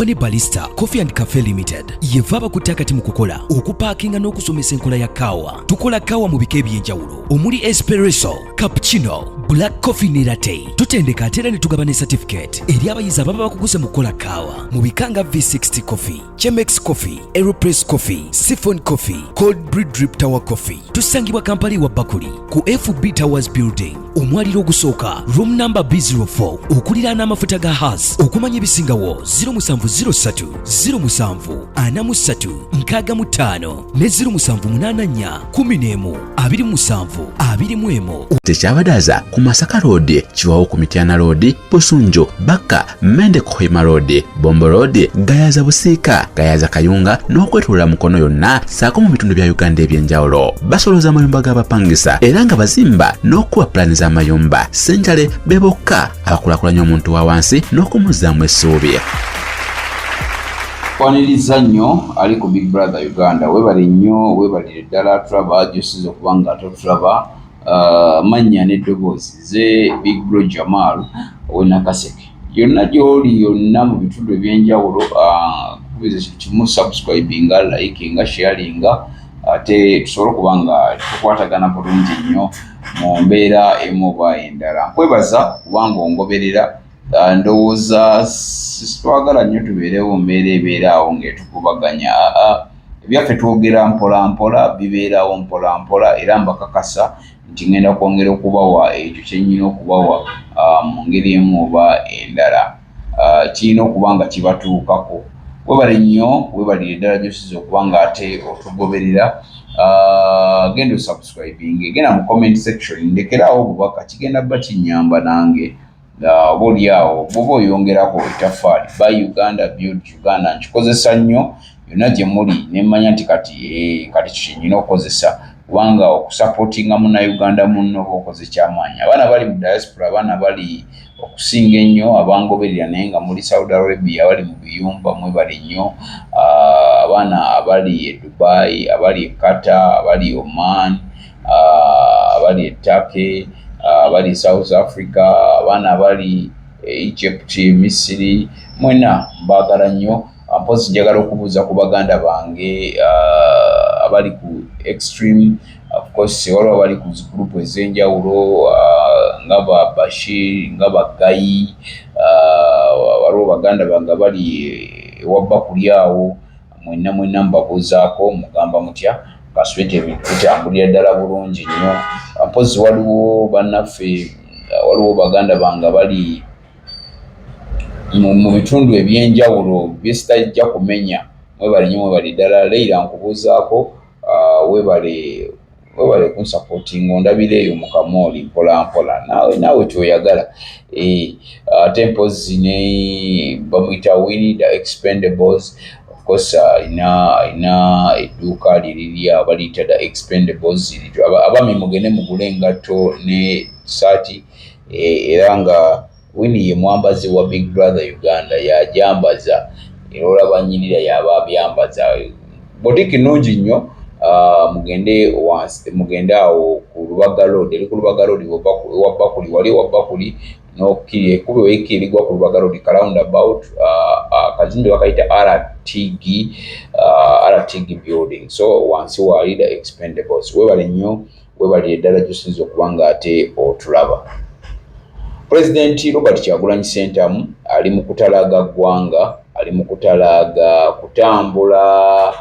Boni Barista Coffee and Cafe Limited yevaba kutakati mu kukola okupakinga n'okusomesa enkola ya kawa. Tukola kawa mu bika eby'enjawulo omuli espresso, cappuccino, black coffee ne latte. Tutendeka ate era ne tugabana certificate eri abayizi ababa bakuguze mu kukola kawa mu bika nga V60 coffee, Chemex coffee, Aeropress coffee, Siphon coffee, cold brew drip tower coffee. Tusangibwa Kampala wa Bakuli ku FB Towers building omwaliro ogusooka room number B04 okuliraana amafuta ga Haas. Okumanya ebisingawo 0703 07 43 65 ne 0784 11 27 21. Tekyabadaza ku Masaka Road, Chiwawo ku Mityana Road, Busunjo, Baka, Mende Kohima Road, Bombo Road, Gayaza Busika, Gayaza Kayunga n'okwetulula mukono yonna saako mu bitundu bya Uganda ebyenjawulo. Basoloza amayumba g'abapangisa era nga bazimba n'okuwa pulani z'amayumba. Sentale bebokka abakulaakulanya omuntu wa wansi n'okumuzaamu essuubi. Kwaniriza nnyo ali ku Big Brother Uganda. Webale nnyo, webalire ddala tulaba gyosiza okubanga totulaba mannya n'eddoboozi ze Big Bro Jamal Nakaseke. Yonna gy'oli yonna mu bitundu ebyenjawulo kubiza kintu kimu subscribinga, likinga, sharinga ate tusobole okubanga tukwatagana bulungi nnyo mu mbeera emu oba endala. Nkwebaza kubanga ongoberera. Ndowooza sitwagala nnyo tubeerewo mbeera ebeeraawo ng'etukubaganya. Ebyaffe twogera mpola mpola, bibeerawo mpola mpola, era mbakakasa nti ngenda kwongera okubawa ekyo kye nnyina okubawa mu ngeri emu oba endala. Kirina okuba nga kibatuukako. Webale nnyo, webalire ddala gy'osiza okuba nga ate otugoberera. Genda osubscribing, genda mu comment section, ndekeraawo obubaka, kigenda bba kinnyamba nange. Boli awo bwoba oyongerako ettaffaali by Uganda Build Uganda nkikozesa nnyo yonna gye muli ne mmanya nti kati kinyina okukozesa kubanga okusupportinga Munnayuganda munno oba okoze kyamaanyi. Abaana bali mu diaspora, abaana bali okusinga ennyo abangoberera naye nga muli Saudi Arabia, abali mu biyumba mwebale nnyo, abaana abali e Dubai, abali e Qatar, abali Oman, abali e Turkey, abali South Africa, abaana abali Egypt, Misiri, mwena mbagala nnyo. Mpozi njagala okubuuza ku baganda bange abali ku extreme, of course waliwo abali ku group ez'enjawulo nga ba Bashir, nga ba Gayi, waliwo baganda bange abali ewabbakuli awo, mwenna mbabuuzaako mugamba mutya kasubete ebintu bitambulira ddala bulungi nnyo. Mpozi waliwo bannaffe, waliwo baganda bange bali mu bitundu ebyenjawulo byesitajja kumenya. Mwebale nnyo, mwebale ddala. Leila nkubuuzaako, webale kunsupporting, ondabira eyo mu kamooli mpola mpola, naawe kyoyagala. Ate mpozi ne bamuyita Winnie the Expendables. Of course ina edduuka liri abaliyita the Expendables. Abami mugende mugule engatto ne saati, era nga Winnie ye mwambazi wa Big Brother Uganda, yajambaza era olaba nnyinira yaba abyambaza. Botiki nnungi nnyo. Mugende awo ku Lubaga Road, eri ku Lubaga Road Wabbakuli, wali Wabbakuli n'okkiri ekkubo ekirigwa ku Lubaga Road roundabout, akazimbe bakayita RTG building. So wansi waali the Expendables. Webale nnyo, webalire ddala gy'osinza okuba nga ate otulaba. President Robert Kyagulanyi Ssentamu ali mu kutalaaga ggwanga, ali mu kutalaaga kutambula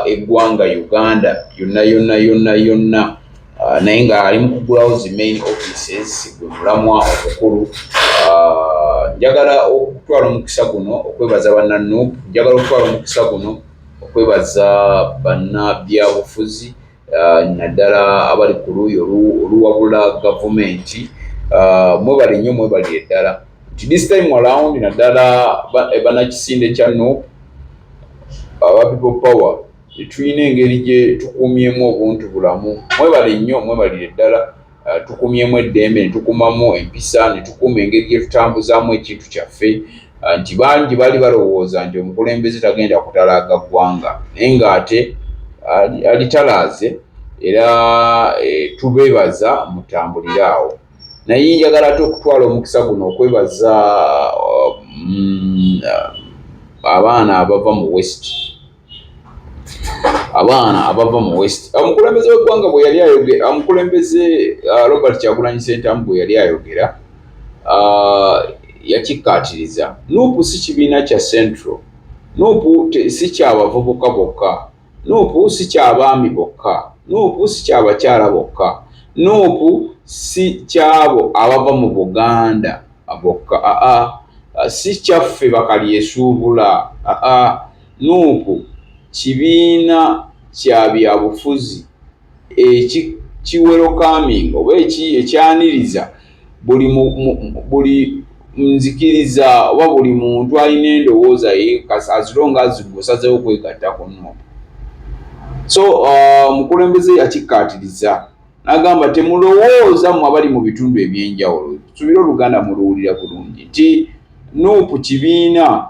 eggwanga Uganda yonna, naye nga ali mu kugulawo zi main offices, gwe mulamwa omukulu. Njagala okutwala omukisa guno okwebaza bannaNUP, njagala okutwala omukisa guno okwebaza bannabyabufuzi naddala abali ku luuyi oluwabula gavumenti. Mwebale nnyo, mwebalire ddala nti this time around naddala bannakisinde kya NUP, aba People Power, tulina engeri gye tukuumyemu obuntu bulamu. Mwebale nnyo, mwebalire ddala. Tukuumyemu eddembe, ne tukuumamu empisa, ne tukuuma engeri gye tutambuzaamu ekintu kyaffe. Nti bangi baali balowooza nti omukulembeze tagenda kutalaaga ggwanga, naye ng'ate alitalaaze, era tubeebaza mutambulire awo. Naye njagala ate okutwala omukisa guno okwebaza abaana abava mu west omukulembeze w'eggwanga bwe yali ayogera omukulembeze Robert Kyagulanyi Ssentamu bwe yali ayogera yakikkaatiriza. Nuupu si kibiina kya Central, Nuupu si ky'abavubuka bokka, Nuupu si ky'abaami bokka, Nuupu si ky'abakyala bokka, Nuupu si ky'abo abava mu Buganda bokka, si kyaffe bakalyesuubula, Nuupu kibiina kya byabufuzi ekiwerokaminga oba ekyaniriza buli nzikiriza oba buli muntu alina endowooza ye azilonga azigosazeho kwegattako Nuupu. So mukulembeze yakikkaatiriza n'agamba temulowooza mu abali mu bitundu ebyenjawulo, tusubire Oluganda muluwulira bulungi, nti Nuupu kibiina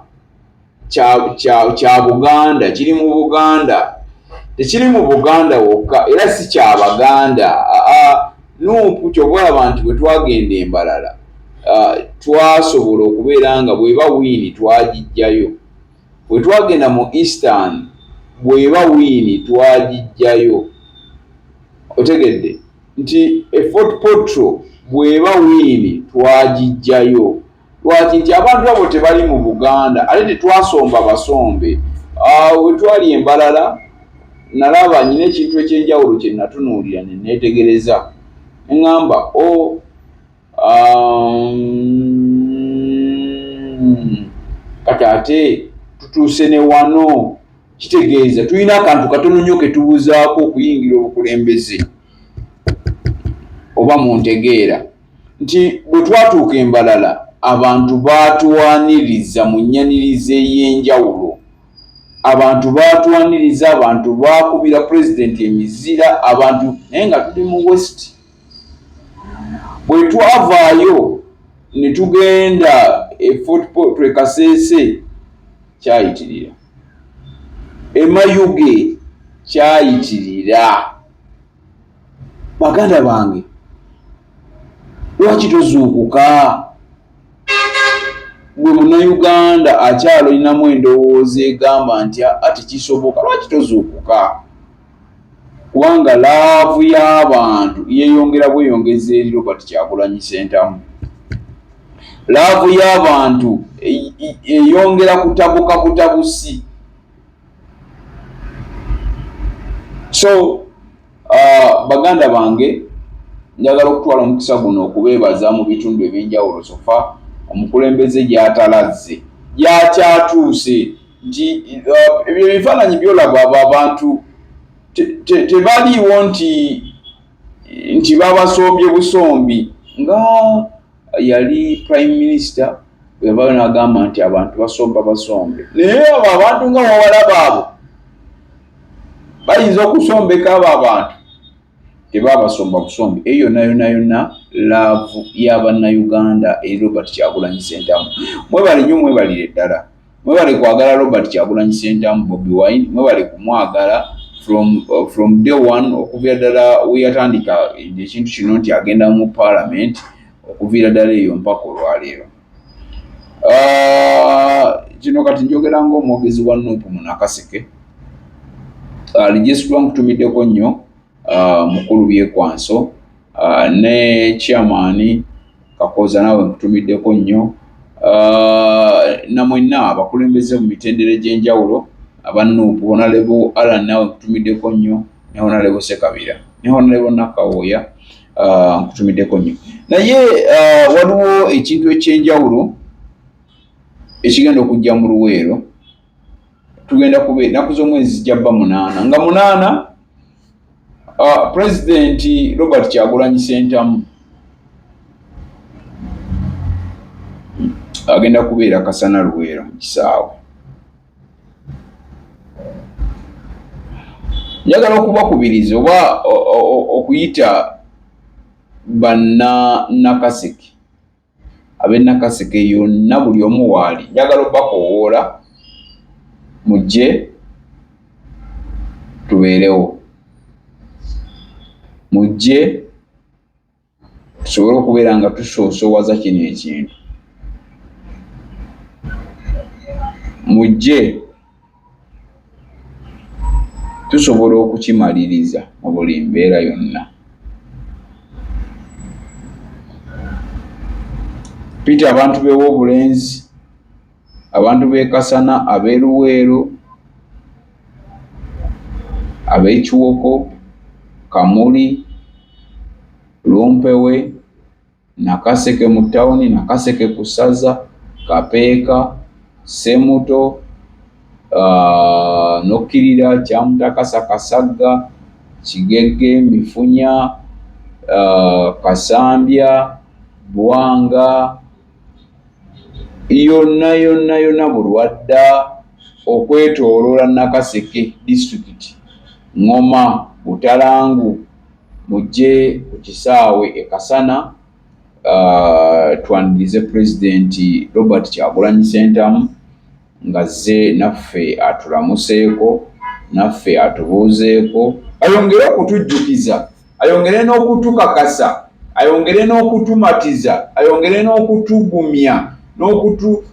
kya Buganda, kiri mu Buganda, tekiri mu Buganda wokka era si kya Baganda. Nuupu ky'olaba nti bwe twagenda Embalala twasobola okubeera nga bw'eba wiini twagijjayo, bwe twagenda mu Eastern bw'eba wiini twagijjayo. Otegedde nti Fort Portal bw'eba wiini twagijjayo. Lwaki? Nti abantu abo tebali mu Buganda ate tetwasomba basombe. Bwe twali Embalala nalaba nyina ekintu ekyenjawulo kye natunuulira ne neetegereza eŋŋamba kati ate tutuuse ne wano, kitegeeza tulina akantu katono nnyo ke tubuzaako okuyingira obukulembeze oba mu ntegeera nti bwe twatuuka Embalala abantu baatwaniriza mu nnyaniriza ey'enjawulo, abantu baatwaniriza, abantu baakubira pulezidenti emizira, abantu naye nga tuli mu West. Bwe twavaayo ne tugenda Fort Portal Kasese kyayitirira, Mayuge kyayitirira. Baganda bange, lwaki tozuukuka? Gwe Munnayuganda akyalo olinamu endowooza egamba nti ati kisoboka, lwaki tozuukuka? Kubanga laavu y'abantu yeeyongera bweyongeza eri Robert Kyagulanyi Ssentamu. Laavu y'abantu eyongera kutabuka butabusi. So baganda bange, njagala okutwala omukisa guno okubeebaza mu bitundu ebyenjawulo sofa omukulembeze gy'atalazze gyakyatuuse nti ebyo ebifaananyi byolaba abantu tebaliiwo nti babasombye busombi. Nga yali prime minister bwe yavaayo n'agamba nti abantu basomba basombe, naye abo abantu nga wawalaba abo bayinza okusombeka abo abantu tebabasomba busombi. Eyo yonna laavu y'Abannayuganda eri Robert Kyagulanyi Ssentamu. Mwebale nnyo, mwebalire ddala, mwebale kwagala Robert Kyagulanyi Ssentamu Bobi Wine, mwebale kumwagala from day one, okuviira ddala we yatandika ekintu kino nti agenda mu parliament, okuviira ddala eyo mpaka olwaleero. Kino kati njogera ng'omwogezi wa Nuupu Munakaseke. Lijesitwa nkutumiddeko nnyo mukulu Byekwanso ne chairman Kakoza nawe nkutumiddeko nnyo, na mwenna abakulembeze mu mitendera egy'enjawulo aba Nuupu, Honorable Alan nawe nkutumiddeko nnyo, ne Honorable Sekabira ne Honorable Nakawooya nkutumiddeko nnyo. Naye waliwo ekintu ekyenjawulo ekigenda okujja mu Luweero. Tugenda kubeera ennaku z'omwezi zijja bba 8 nga 8 Pulezidenti Robert Kyagulanyi Ssentamu agenda kubeera Kasana Luweero mu kisaawe. Njagala okubakubiriza oba okuyita Nakaseke, ab'e Nakaseke yonna buli omu waali, njagala obbakowoola mujje tubeerewo, mujje tusobole okubeera nga tusoosowaza kino ekintu. mujje tusobola okukimaliriza mu buli mbeera yonna. Peter, abantu b'Obulenzi, abantu b'e Kasana, ab'e Luweero, ab'e Kiwoko, Kamuli, Lumpewe, Nakaseke mu tawuni, Nakaseke ku ssaza, Kapeeka, Ssemuto, Nokkirira, Kyamutakasa, Kasagga, Kigegge, Mifunya, Kasambya, Bwanga, yonna Bulwadda okwetooloola Nakaseke district, Ngoma, Butalangu, mujje ku kisaawe e Kasana, twanirize Pulezidenti Robert Kyagulanyi Ssentamu ng'azze naffe atulamuseeko, naffe atubuuzeeko, ayongere okutujjukiza, ayongere n'okutukakasa, ayongere n'okutumatiza, ayongere n'okutugumya,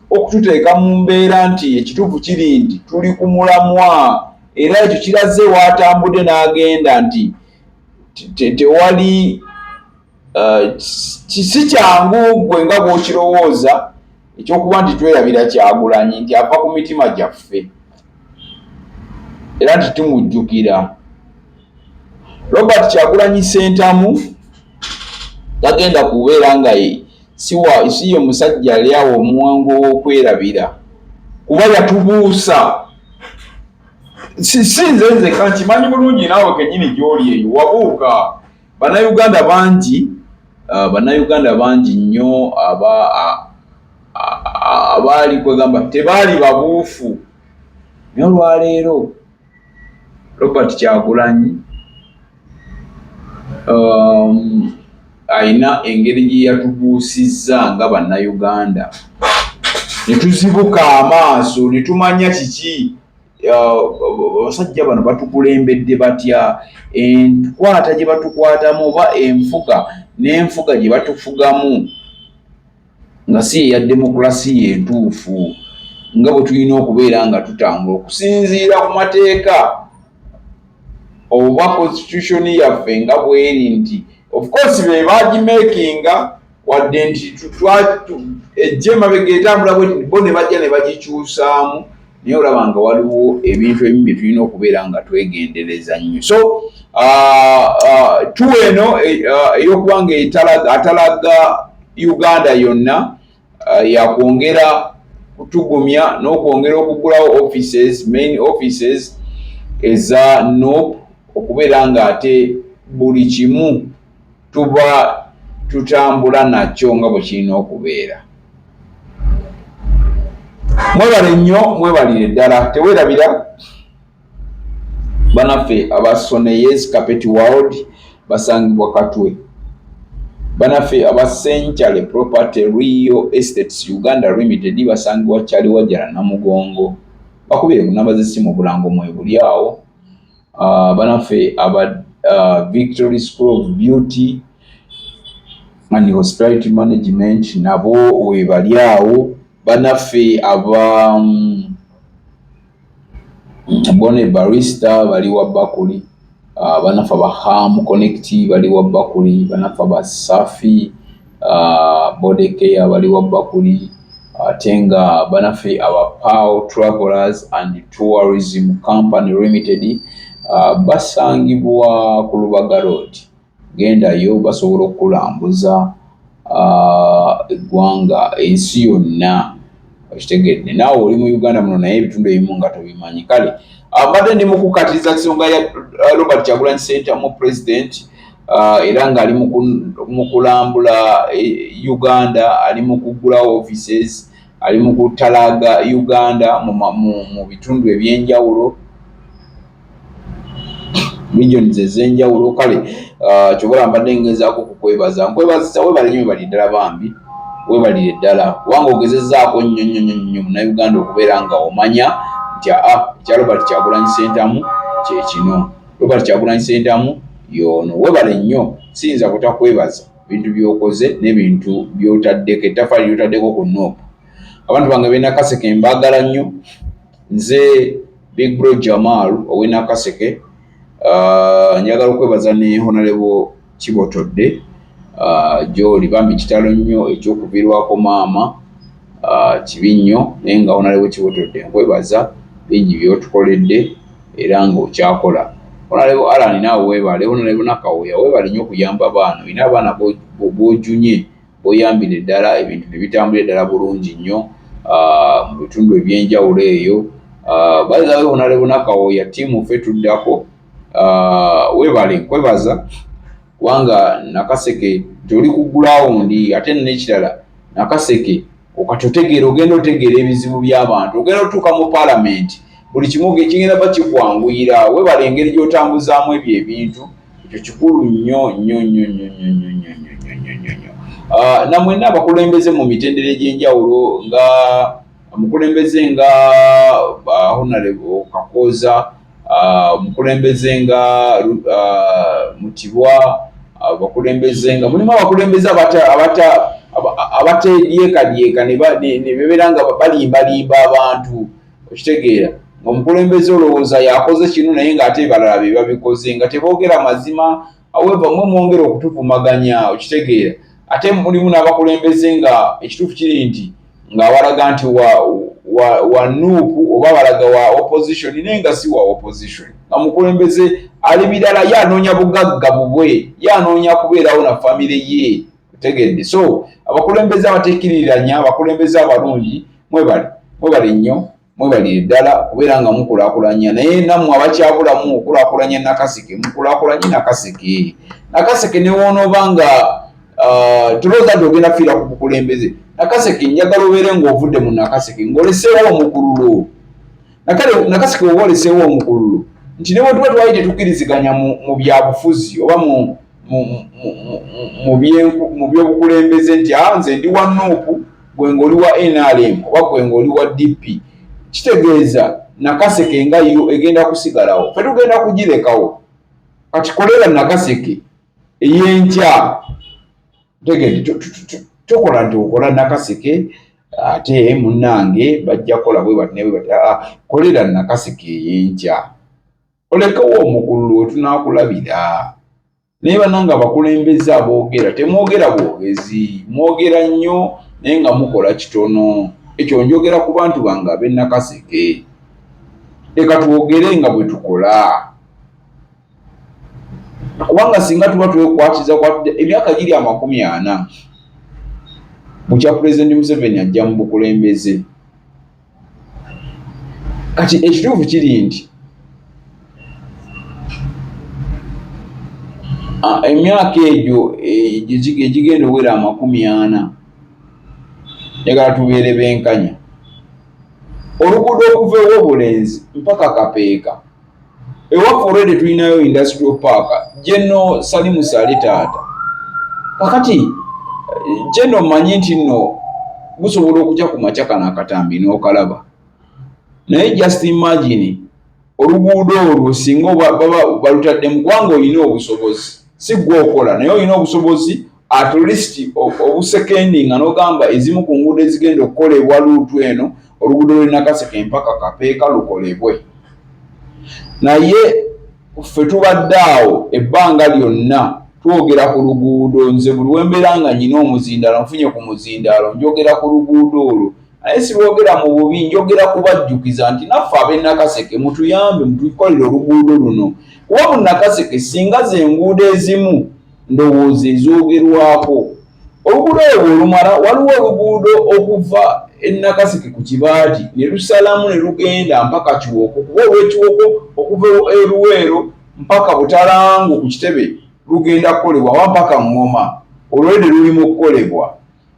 okututeeka mu mbeera nti ekituufu kiri nti tuli ku mulamwa, era ekyo kiraze w'atambudde n'agenda nti tewali si kyangu gwe nga bw'okirowooza ekyokuba nti twerabira Kyagulanyi nti ava ku mitima gyaffe era nti tumujjukira. Robert Kyagulanyi Ssentamu tagenda kubeera nga si ye musajja ali awo omuwango w'okwerabira, kuba yatubuusa. Si nze nzekka nkimanyi bulungi naawe kennyini gy'oli eyo wabuuka. Bannayuganda bangi nnyo abaali kwegamba tebaali babuufu, naye olwaleero Robert Kyagulanyi ayina engeri gye yatubuusizza nga bannayuganda, ne tuzibuka amaaso ne tumanya kiki abasajja bano batukulembedde batya, enkwata gye batukwatamu oba enfuga n'enfuga gye batufugamu nga si eya demokulasiya entuufu, nga bwe tulina okubeera nga tutambula okusinziira ku mateeka oba constitution yaffe nga bweri nti of course be bagimakinga wadde nti ejje emabega etambula bwe bo ne bajja ne bagikyusaamu, naye olaba nga waliwo ebintu ebimu bye tulina okubeera nga twegendereza nnyo. So tuweeno ey'okuba nga atalaga Uganda yonna yakwongera kutugumya n'okwongera okugulawo main offices eza NOP, okubeera nga ate buli kimu tuba tutambula nakyo nga bwe kirina okubeera. Mwebale nnyo, mwebalire ddala, teweerabira banaffe abasoneyes Carpet World basangibwa Katwe, banaffe aba Century Property Real Estates Uganda Limited basangibwa Kyaliwajjala Namugongo, bakubire ku namba z'essimu Bulango mwebuli awo. Banaffe aba Victory School of Beauty and Hospitality Management nabo webali awo. Banaffe aba Bone Barista bali wa Bakuli, banaffe aba Ham Connect bali wa Bakuli, banaffe aba Safi Body Care bali wa Bakuli, tenga banaffe aba Pau Travelers and Tourism Company Limited basangibwa ku Lubaga Road. Gendayo basobola okulambuza eggwanga ensi yonna okitegedde. Naawe oli mu Uganda muno naye ebitundu ebimu nga tobimanyi. Kale abadde ndi mu kukatiriza kisonga ya Robert Kyagulanyi Ssentamu President, era ng'ali mu kulambula Uganda, ali mu kugulawo offices, ali mu kutalaga Uganda mu bitundu ebyenjawulo, regions ez'enjawulo. Kale kyobola mbadde ngezaako kukwebaza, nkwebaza webale nnyo, webali ddala bambi, webalire ddala kubanga ogezezzaako nnyo Munnayuganda okubeera nga omanya nti ekya Robert Kyagulanyi Ssentamu kye kino. Robert Kyagulanyi Ssentamu y'ono. Webale nnyo, siyinza kutakwebaza bintu by'okoze n'ebintu by'otaddeko, ettaffaali ly'otaddeko ku NOP. Abantu bange b'e Nakaseke mbaagala nnyo, nze Big Bro Jamal ow'e Nakaseke njagala okwebaza ne Honorable Kibotodde gy'oli bambi kitalo nnyo ekyokuviirwako maama kibi nnyo naye nga Honorable Kibotodde nkwebaza bingi by'otukoledde era ng'okyakola. Honorable Alan naawe weebale, Honorable Nakawuya weebale nnyo okuyamba abaana. Olina abaana b'ojunye b'oyambire ddala ebintu ne bitambula ddala bulungi nnyo mu bitundu eby'enjawulo eyo. Bazawe Honorable Nakawuya ttiimu ffe tuddako weebale nkwebaza kubanga Nakaseke toli ku gulawundi ate n'ekirala Nakaseke okatotegeera ogenda otegeera ebizibu by'abantu ogenda otuuka mu paalamenti buli kimu kigenda bakikwanguyira weebale engeri gy'otambuzaamu ebyo ebintu ekyo kikulu nnyo nnyo nnyo nnyo nnyo nnyo nnyo nnyo nnyo. Namwenna abakulembeze mu mitendera egy'enjawulo nga omukulembeze nga Honorable Kakooza omukulembeze nga Mutibwa abakulembeze nga mulimu abakulembeze abatedyekadyeka ne bebeera nga balimbalimba abantu okitegeera ng'omukulembeze olowooza yakoze kino naye ng'ate balala be babikoze nga teboogera mazima aweeva mwe mwongera okutuvumaganya okitegeera ate mulimu n'abakulembeze nga ekituufu kiri nti nga balaga nti wa nuupu oba balaga wa opposition naye nga si wa opposition nga mukulembeze ali birala yanoonya bugagga bubwe yanoonya kubeerawo na famire ye otegedde. So abakulembeze abateekiriranya abakulembeze abalungi mwebale nnyo mwebalire ddala kubeera nga mukulaakulanya naye nammwe abakyabulamu okulaakulanya Nakaseke mukulaakulanye Nakaseke ne woonooba nga tulowooza nti ogenda fiira ku bukulembeze Nakaseke njagala obeere ng'ovudde mu Nakaseke ng'oleseewo omukululo Nakaseke oba oleseewo omukululo nti ne bwe tuba twali tetukkiriziganya mu byabufuzi oba mu by'obukulembeze nti nze ndi wa Nuupu gwe ng'oli wa NRM oba gwe ng'oli wa DP kitegeeza Nakaseke nga yo egenda kusigalawo ffe tugenda kugirekawo kati kolera Nakaseke ey'enkya tegedde tokola nti okola Nakaseke ate munnange bajja kola bwe bati ne bwe bati kolera Nakaseke ey'enkya olekewo omukululo we tunaakulabira naye bannange abakulembeze aboogera temwogera bwogezi mwogera nnyo naye nga mukola kitono ekyo njogera ku bantu bange ab'e Nakaseke leka twogere nga bwe tukola kubanga singa tuba twekwatiza emyaka giri 40 bukya Pulezidenti Museven ajja mu bukulembeze kati ekituufu kiri nti emyaka egyo egigenda owera 40 njagala tubeere benkanya oluguudo okuva ew'obulenzi mpaka Kapeeka ewaffe olwedde tulinayo industrial park General Salimu Sale taata kakati General manyi nti nno gusobola okujja ku Machaka n'Akatambi n'okalaba naye just imagine oluguudo olwo singa baba balutadde mu ggwanga olina obusobozi si gwe okola naye olina obusobozi at least obusekendi nga n'ogamba ezimu ku nguudo ezigenda okukolebwa luutu eno oluguudo lw'e Nakaseke mpaka Kapeeka lukolebwe naye ffe tubadde awo ebbanga lyonna twogera ku luguudo nze buli wembeera nga nyina omuzindaalo nfunye ku muzindaalo njogera ku luguudo olwo naye sibogera mu bubi njogera kubajjukiza nti naffe ab'e Nakaseke mutuyambe mutukolere oluguudo luno kuba mu Nakaseke singa ze nguudo ezimu ndowooza ezoogerwako oluguudo olwo olumala waliwo oluguudo okuva e Nakaseke ku Kibaati ne lusalamu ne lugenda mpaka Kiwoko kuba olw'Ekiwoko okuva e Luweero mpaka Butalango ku Kitebe lugenda kukolebwa wa mpaka Ngoma olwedde lulimu okukolebwa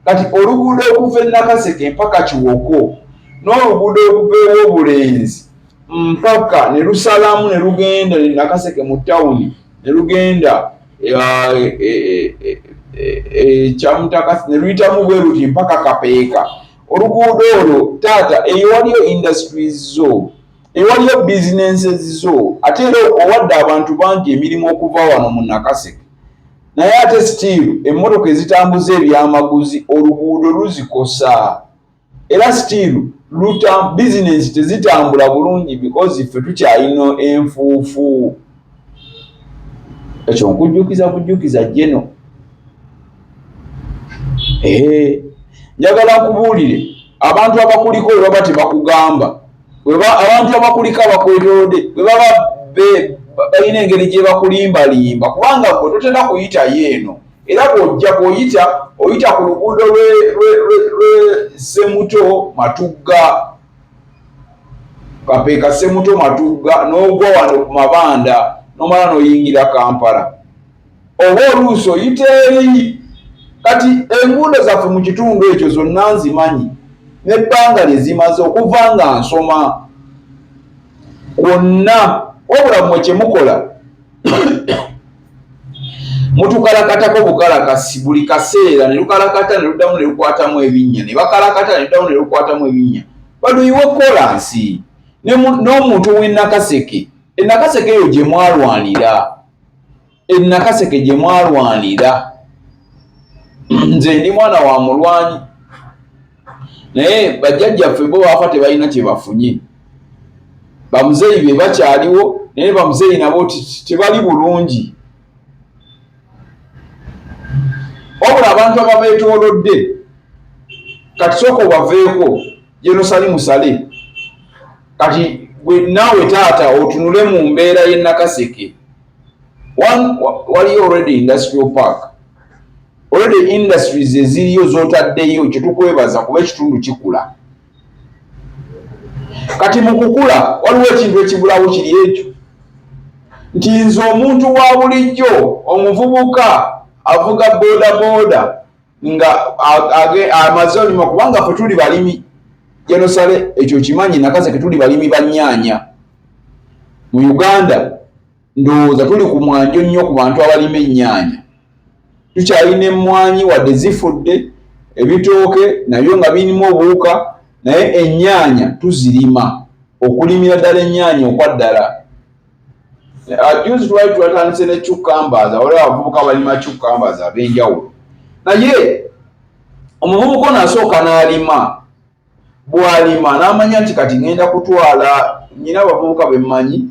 kati oluguudo okuva e Nakaseke mpaka Kiwoko n'oluguudo okuva ew'obulenzi mpaka ne lusalamu ne lugenda ne Nakaseke mu tawuni ne lugenda Kyamutakasi ne luyitamu bwe luti mpaka Kapeeka oluguudo olwo taata ewaliyo industries zo ewaliyo businesses zo ate era owadde abantu bangi emirimu okuva wano mu Nakaseke naye ate still emmotoka ezitambuza ebyamaguzi oluguudo luzikosa era still business tezitambula bulungi because iffe tukyalina enfuufu. Ekyo kujjukiza jeno. Njagala nkubuulire abantu abakuliko bwe baba tebakugamba, abantu abakuliko abakwetoolodde bwe baba balina engeri gye bakulimbalimba, kubanga gwe totenda kuyitayo eno. Era bw'ojja oyita ku luguudo lwe Semuto Matugga, Kapeeka Semuto Matugga, n'ogwa wano ku mabanda n'omala n'oyingira Kampala. Oba oluusi oyita eri. Kati enguudo zaffe mu kitundu ekyo zonna nzimanyi, n'ebbanga lye zimaze okuva nga nsoma kwonna, wabula mmwe kye mukola mutukalakatako bukalakasi buli kaseera, ne lukalakata ne luddamu ne lukwatamu ebinnya, ne bakalakata ne luddamu ne lukwatamu ebinnya. Baduyiwe kolansi n'omuntu w'Ennakaseke. Ennakaseke eyo gye mwalwanira, Ennakaseke gye mwalwanira. Nze ndi mwana wa mulwanyi, naye bajjajjaffe bo baafa tebalina kye bafunye. Bamuzeeyi be bakyaliwo, naye bamuzeeyi nabo tebali bulungi. Wabula abantu ababeetoolodde kati sooka obaveeko, Jenosali musale. Kati naawe taata otunule mu mbeera y'e Nakaseke. Waliyo already industrial park. Already industries eziriyo z'otaddeyo, kye tukwebaza kuba ekitundu kikula. Kati mu kukula waliwo ekintu ekibulawo kiri ekyo, nti nze omuntu wa bulijjo, omuvubuka avuga boda nga amaze olima, kubanga ffe tuli balimi. Jenosale ekyo kimanyi, Nakaseke tuli balimi ba nnyaanya. Mu Uganda ndowooza tuli ku mwanjo nnyo ku bantu abalima ennyaanya. Tukyalina emmwanyi wadde zifudde, ebitooke nabyo nga birimu obuwuka, naye ennyaanya tuzirima, okulimira ddala ennyaanya okwaddala. Juzi twali twatandise ne cucumbers, waliwo abavubuka balima cucumbers ab'enjawulo. Naye omuvubuka n'asooka n'alima, bw'alima n'amanya nti kati ngenda kutwala, nnyina abavubuka be mmanyi,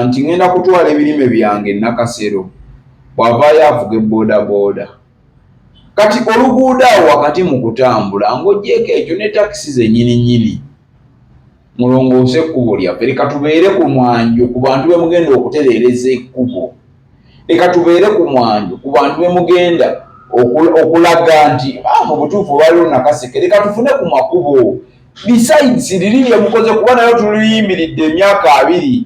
nti ngenda kutwala ebirime byange e Nakasero, bw'avaayo avuga boda. Kati oluguudo awo wakati mu kutambula ng'oggyeko ekyo ne takisi zennyini mulongoose ekkubo lyaffe. Leka tubeere ku mwanjo ku bantu be mugenda okutereereza ekkubo. Leka tubeere ku mwanjo ku bantu be mugenda okulaga nti mu butuufu waliwo Nakaseke. Leka tufune ku makubo. Besides liri lye mukoze, kuba nayo tuliyimbiridde emyaka 2.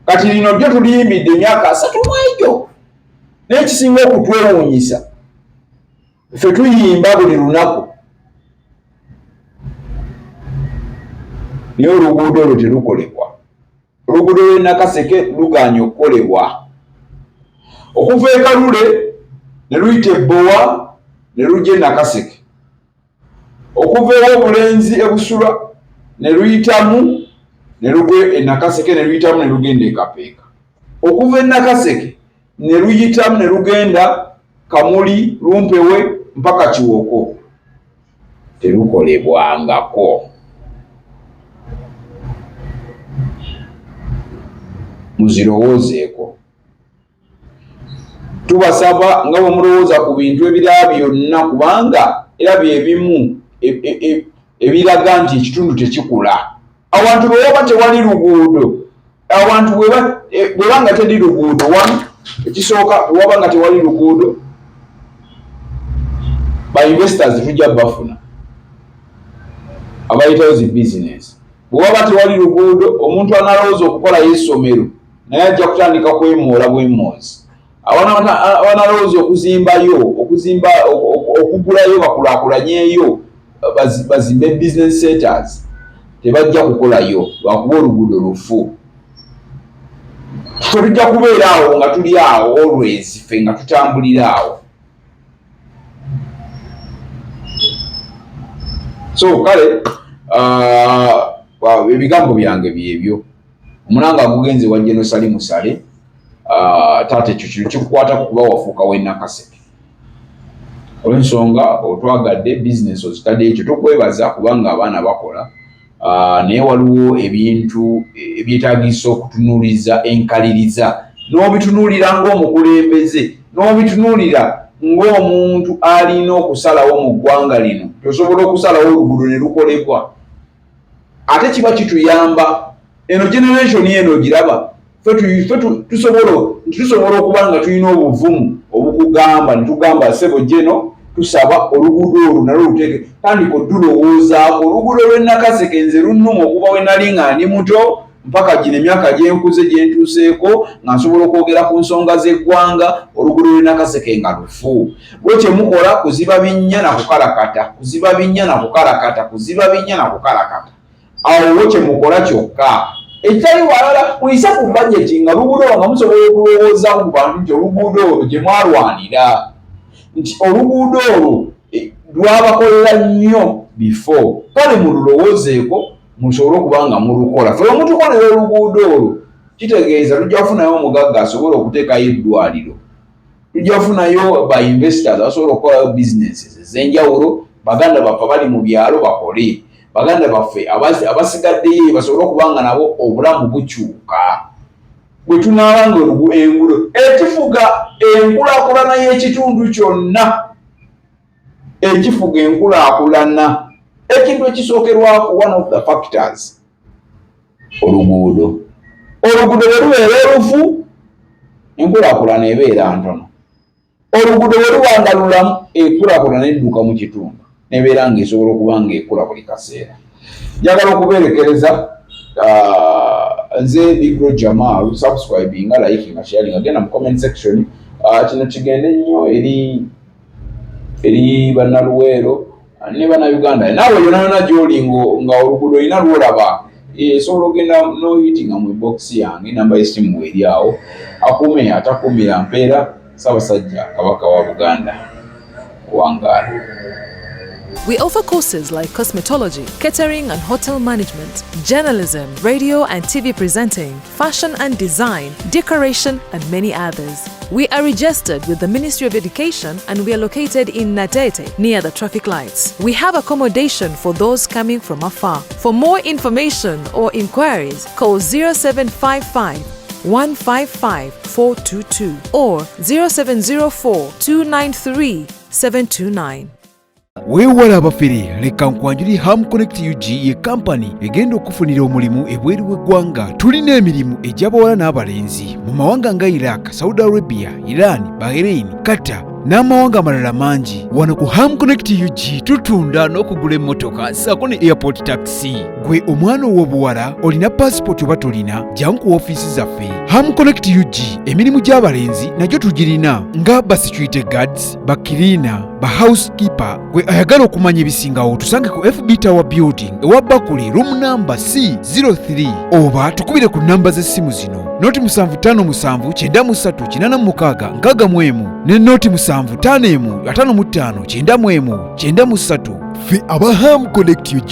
Kati lino lyo tuliyimbiridde emyaka 3 mu egyo. N'ekisinga okutwewuunyisa, ffe tuyimba buli lunaku, naye oluguudo olwo terukolebwa. Oluguudo lw'e Nakaseke lugaanye okukolebwa. Okuva e Kalule ne luyita e Bbowa ne lujja e Nakaseke. Okuva ew'obulenzi e Busula ne luyitamu ne lugwa e Nakaseke, ne luyitamu ne lugenda e Kapeeka. Okuva e Nakaseke ne luyitamu ne lugenda Kamuli, Lumpewe mpaka Kiwoko. Terukolebwangako. Muzirowoozeeko. Tubasaba nga bwe mulowooza ku bintu ebirala byonna, kubanga era byebimu ebiraga nti ekitundu tekikula. Abantu bwe baba tewali luguudo, abantu bwe banga teri luguudo, ekisooka bwe baba nga tewali luguudo, ba investors tujja bafuna, abayitayo zi business. Bwe baba tewali luguudo, omuntu analowooza okukolayo essomero naye ajja kutandika kwemoola bwemoozi. Abanalowooza okuzimbayo, okugulayo bakulaakulanyeeyo, bazimbe business centers, tebajja kukolayo lwakuba oluguudo lufu. Tujja kubeera awo nga tuli awo always, ffe nga tutambulira awo. So kale ebigambo byange byebyo. Omulanga gugenze wa Jenosali musale, taata ekyo kino kikukwatako kuba wafuuka w'e Nakaseke. olw'ensonga otwagadde bizinesi ozitadde ekyo tukwebaza kubanga abaana bakola naye waliwo ebintu ebyetaagisa okutunuuliza enkaliriza n'obitunuulira ng'omukulembeze n'obitunuulira ng'omuntu alina okusalawo mu ggwanga lino tosobola okusalawo oluguudo ne lukolebwa ate kiba kituyamba eno generation eno giraba tusobola okuba nga tulina obuvumu obukugamba netugamba sebo jeno tusaba oluguudo olwo nalwo luteeke tandika odulowoozaako oluguudo lw'Nakaseke nze lunnuma okuva we nali nga ndi muto mpaka gino emyaka gyenkuze gyentuuseeko nga nsobola okwogera ku nsonga z'eggwanga oluguudo lw'Nakaseke nga lufu bwe kyemukola kuziba binnya na kukalakata awo we kyemukola kyokka ekitali walala muyise ku bajeti nga oluguudo olwo nga musobola okulowoozaako ku bantu nti oluguudo olwo gye mwalwanira nti oluguudo olwo lwabakolera nnyo before kale mululowoozeeko musobole okuba nga mulukola fe omutukolera oluguudo olwo kitegeeza tujja kufunayo omugagga asobola okuteekayo eddwaliro tujja kufunayo ba investors abasobola okukolayo businesses ez'enjawulo baganda baffe bali mu byalo bakole baganda baffe abasigaddeyo basobole okuba nga nabo obulamu bukyuka bwe tunaaba nga engulo ekifuga enkulaakulana y'ekitundu kyonna ekifuga enkulaakulana ekintu ekisookerwako one of the factors oluguudo bwe lubeera olufu enkulaakulana ebeera ntono oluguudo bwe luba nga lulamu enkulaakulana edduka mu kitundu nebeera ng'esobola okuba ng'ekula buli kaseera njagala okubeerekereza nze Big Bro Jamal subscribinga likinga sharinga genda mu comment section kino kigende nnyo eri bannaluweero ne bannayuganda naawe yonayona gy'oli nga oluguudo olina lwolaba sobola ogenda nohitinga mu box yange namba y'essimu eri awo akuume atakuumira mpeera Ssaabasajja Kabaka wa Buganda wangaala. We offer courses like cosmetology, catering and hotel management, journalism, radio and TV presenting, fashion and design, decoration, and many others. We are registered with the Ministry of Education and we are located in Nadete, near the traffic lights. We have accommodation for those coming from afar. For more information or inquiries, call 0755 155 422 or 0704 293 729. weewala abafere leka nkwanjuli Ham Connect UG ye kampani egenda okufunira omulimu ebweru w'eggwanga. Tulina emirimu egy'abawala n'abalenzi mu mawanga nga Iraq, Saudi Arabia, Iran, Bahrain, Qatar n'amawanga amalala mangi. Wano ku Ham Connect UG tutunda n'okugula emmotoka ssaako ne airport taxi. Gwe omwana ow'obuwala olina passport oba tolina, jangu ku ofiisi zaffe. Ham Connect UG emirimu gy'abalenzi nagyo tugirina nga ba security guards, ba cleaner, ba housekeeper. Gwe ayagala okumanya ebisingawo tusange ku FB Tower Building ewa Bakuli room number C03 oba tukubire ku namba z'essimu zino noti 75939386 ne noti 75559593. Ffe aba Ham Connect UG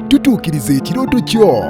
tutuukiriza ekirooto kyo.